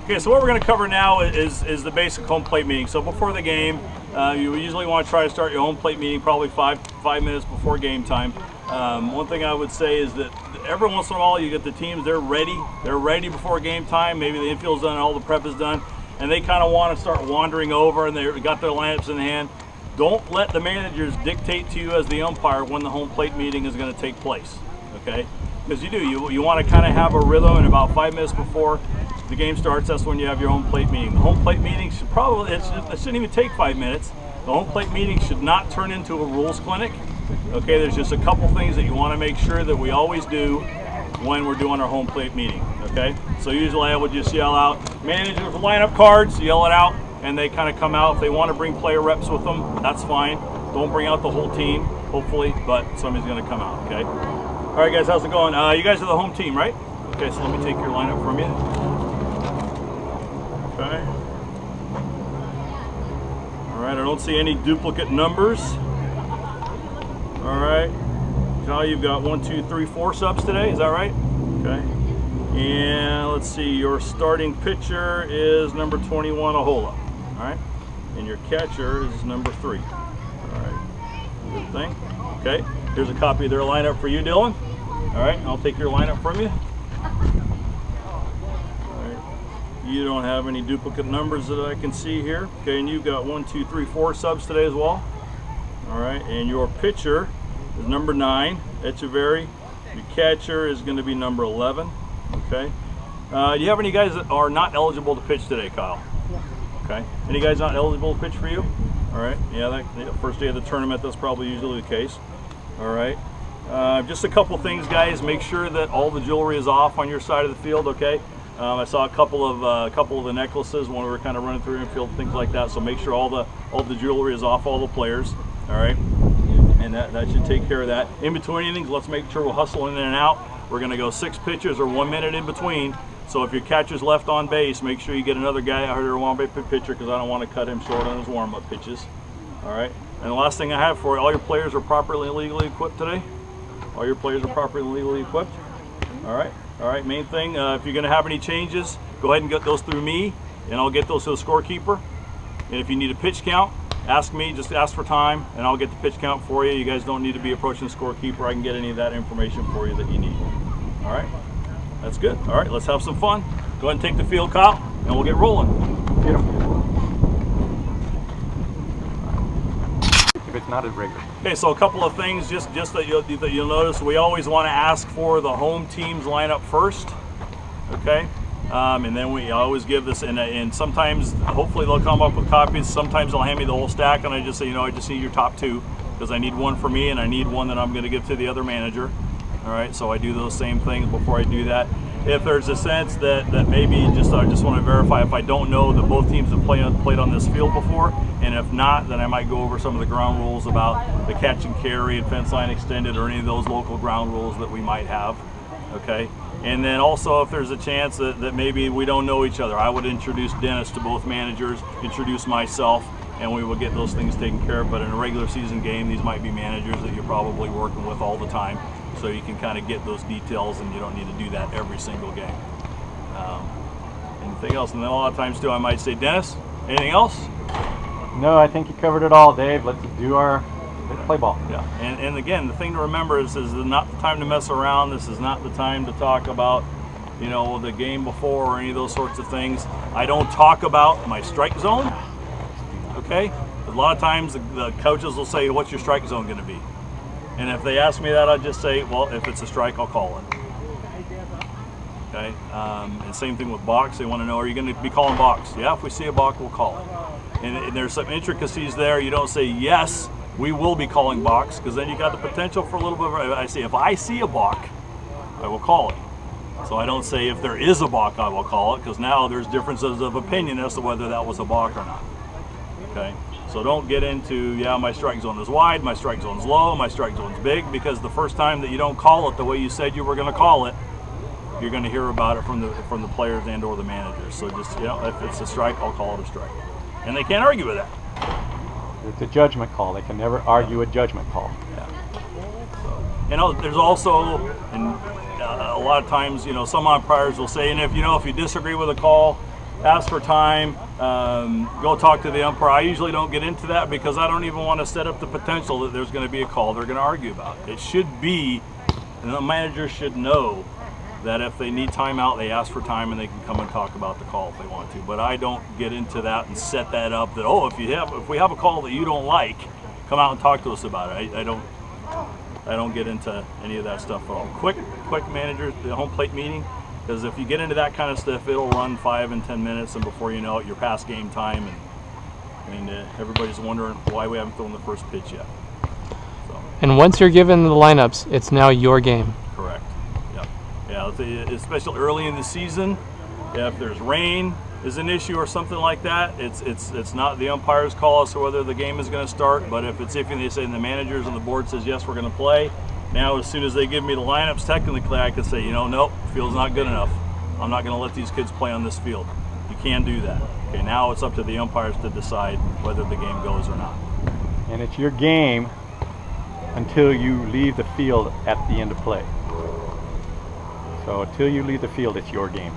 Okay, so what we're going to cover now is the basic home plate meeting. So before the game, you usually want to try to start your home plate meeting probably five minutes before game time. One thing I would say is that every once in a while you get the teams, they're ready before game time. Maybe the infield's done, all the prep is done, and they kind of want to start wandering over and they got their lineups in hand. Don't let the managers dictate to you as the umpire when the home plate meeting is going to take place, okay? Because you want to kind of have a rhythm, and about 5 minutes before the game starts, that's when you have your home plate meeting. The home plate meeting should it shouldn't even take 5 minutes. The home plate meeting should not turn into a rules clinic. Okay, there's just a couple things that you want to make sure that we always do when we're doing our home plate meeting. Okay, so usually I would just yell out, managers lineup cards, yell it out, and they kind of come out. If they want to bring player reps with them, that's fine. Don't bring out the whole team, hopefully, but somebody's going to come out. Okay. All right, guys, how's it going? You guys are the home team, right? Okay, so let me take your lineup from you. Okay. All right, I don't see any duplicate numbers. All right. Kyle, you've got 1, 2, 3, 4 subs today, is that right? Okay. And let's see, your starting pitcher is number 21, Ahola. All right. And your catcher is number 3. All right. Good thing. Okay. Here's a copy of their lineup for you, Dylan. All right. I'll take your lineup from you. You don't have any duplicate numbers that I can see here. Okay, and you've got 1, 2, 3, 4 subs today as well. All right, and your pitcher is number 9, Echeverry. Your catcher is going to be number 11. Okay. Do you have any guys that are not eligible to pitch today, Kyle? Yeah. Okay. Any guys not eligible to pitch for you? All right. Yeah, first day of the tournament, that's probably usually the case. All right. Just a couple things, guys. Make sure that all the jewelry is off on your side of the field. Okay. I saw a couple of the necklaces when we were kind of running through the infield, things like that. So make sure all the jewelry is off all the players. All right, and that should take care of that. In between innings, let's make sure we're hustling in and out. We're going to go 6 pitches or 1 minute in between. So if your catcher's left on base, make sure you get another guy out here, a one-base pitcher, because I don't want to cut him short on his warm-up pitches. All right. And the last thing I have for you, all your players are properly and legally equipped today. All your players are properly and legally equipped. All right. All right, main thing, if you're going to have any changes, go ahead and get those through me, and I'll get those to the scorekeeper. And if you need a pitch count, ask me, just ask for time, and I'll get the pitch count for you. You guys don't need to be approaching the scorekeeper. I can get any of that information for you that you need. All right, that's good. All right, let's have some fun. Go ahead and take the field, Kyle, and we'll get rolling. Get him. If it's not a regular. Okay, so a couple of things just that you'll notice. We always want to ask for the home team's lineup first, okay? And then we always give this, and sometimes, hopefully they'll come up with copies. Sometimes they'll hand me the whole stack, and I just say, I just need your top 2, because I need one for me, and I need one that I'm going to give to the other manager. All right, so I do those same things before I do that. If there's a sense that maybe I just want to verify if I don't know that both teams have played on this field before, and if not, then I might go over some of the ground rules about the catch and carry and fence line extended or any of those local ground rules that we might have, okay? And then also if there's a chance that maybe we don't know each other, I would introduce Dennis to both managers, introduce myself, and we will get those things taken care of. But in a regular season game, these might be managers that you're probably working with all the time, so you can kind of get those details, and you don't need to do that every single game. Anything else? And then a lot of times too, I might say, Dennis, anything else? No, I think you covered it all, Dave. Let's play ball. Yeah, and again, the thing to remember is not the time to mess around. This is not the time to talk about, the game before or any of those sorts of things. I don't talk about my strike zone, okay? A lot of times the coaches will say, what's your strike zone going to be? And if they ask me that, I'll just say, well, if it's a strike, I'll call it. Okay, and same thing with box. They want to know, are you going to be calling box? Yeah, if we see a balk, we'll call it. And there's some intricacies there. You don't say, yes, we will be calling box, because then you got the potential for a little bit of, I say, if I see a balk, I will call it. So I don't say if there is a balk, I will call it, because now there's differences of opinion as to whether that was a balk or not. Okay, so don't get into, my strike zone is wide, my strike zone's low, my strike zone's big, because the first time that you don't call it the way you said you were going to call it, you're going to hear about it from the players and or the managers. So just, if it's a strike, I'll call it a strike. And they can't argue with that. It's a judgment call. They can never argue a judgment call. Yeah. So, there's also, and a lot of times, some umpires will say, and if you disagree with a call, ask for time, go talk to the umpire. I usually don't get into that because I don't even want to set up the potential that there's going to be a call they're going to argue about. It should be, and the manager should know that if they need timeout, they ask for time and they can come and talk about the call if they want to. But I don't get into that and set that up that, oh, if we have a call that you don't like, come out and talk to us about it. I don't get into any of that stuff at all. Quick manager, the home plate meeting, because if you get into that kind of stuff, it'll run 5 and 10 minutes, and before you know it, you're past game time, and everybody's wondering why we haven't thrown the first pitch yet. So. And once you're given the lineups, it's now your game. Correct. Yeah, especially early in the season, if there's rain is an issue or something like that, it's not the umpires call us whether the game is going to start. But if it's iffy, they say, and the managers and the board says yes, we're going to play. Now, as soon as they give me the lineups, technically I can say, nope, field's not good enough. I'm not going to let these kids play on this field. You can do that. Okay, now it's up to the umpires to decide whether the game goes or not. And it's your game until you leave the field at the end of play. So until you leave the field, it's your game.